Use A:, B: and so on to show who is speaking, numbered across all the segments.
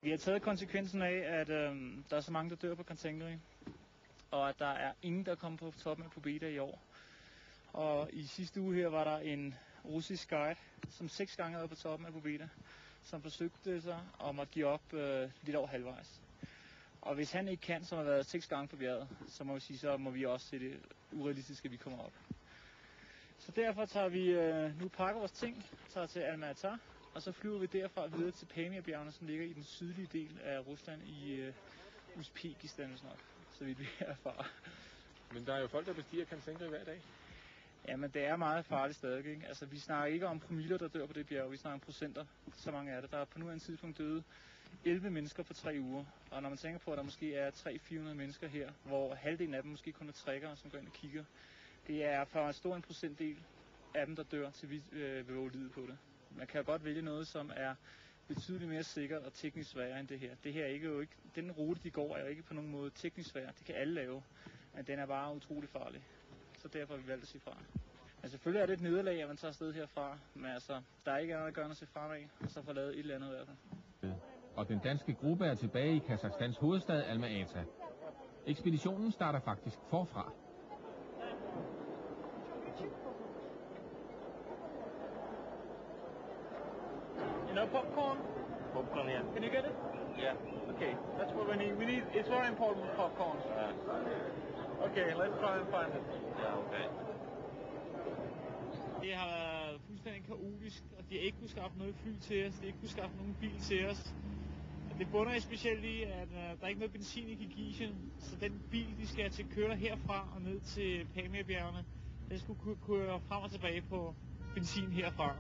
A: Vi har taget konsekvensen af, at der er så mange, der dør på Khantsangari, og at der er ingen, der kommer på toppen af Pobeda i år. Og i sidste uge her var der en russisk guide, som 6 gange har været på toppen af Pobeda, som forsøgte sig og måtte give op lidt over halvvejs. Og hvis han ikke kan, som har været 6 gange på bjerget, så må vi sige, så må vi også se det urealistiske, at vi kommer op. Så derfor tager vi nu pakker vores ting, tager til Alma-Ata, og så flyver vi derfra videre til Pamir-bjergene, som ligger i den sydlige del af Rusland i Uzbekistan, så vidt vi erfarer.
B: Men der er jo folk, der bestiger Khantsangari hver dag.
A: Jamen det er meget farligt stadig, ikke? Altså vi snakker ikke om promiller, der dør på det bjerg, vi snakker om procenter, så mange er det. Der er på nuværende tidspunkt døde 11 mennesker på 3 uger, og når man tænker på, at der måske er 300-400 mennesker her, hvor halvdelen af dem måske kun er trækkere, som går ind og kigger, det er for en stor procentdel af dem, der dør, til vi vil våge livet på det. Man kan jo godt vælge noget, som er betydeligt mere sikkert og teknisk sværere end det her. Det her er jo ikke, den rute de går er jo ikke på nogen måde teknisk svær, det kan alle lave, men den er bare utrolig farlig. Så derfor har vi valgt at sige fra. Men selvfølgelig er det et nederlag, at man tager afsted herfra, men altså, der er ikke andet at gøre end at se fremad, og så få lavet et eller andet i hvert fald.
C: Og den danske gruppe er tilbage i Kazakhstans hovedstad Alma-Ata. Ekspeditionen starter faktisk forfra.
A: You know popcorn?
D: Popcorn, yeah.
A: Can you get it?
D: Yeah.
A: Okay, that's what we need. It's very important with popcorn. Okay, let's try and find it.
D: Yeah, okay.
A: Det har været fuldstændig kaotisk, og de har ikke kunnet skaffe noget fly til os, de har ikke kunnet skaffe nogen bil til os. Det bunder specielt i, at der er ikke noget benzin i Kirgisien, så den bil, de skal til køre herfra og ned til Pamir-bjergene, den skulle kunne køre frem og tilbage på benzin herfra.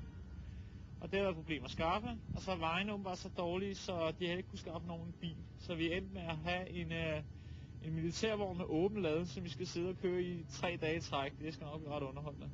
A: Og det har været problemer at skaffe, og så er vejene åbenbart så dårlige, så de har ikke kunne skaffe nogen bil. Så vi endte med at have en militærvogn med åben lade, som vi skal sidde og køre i 3 dage i træk. Det skal nok blive ret underholdende.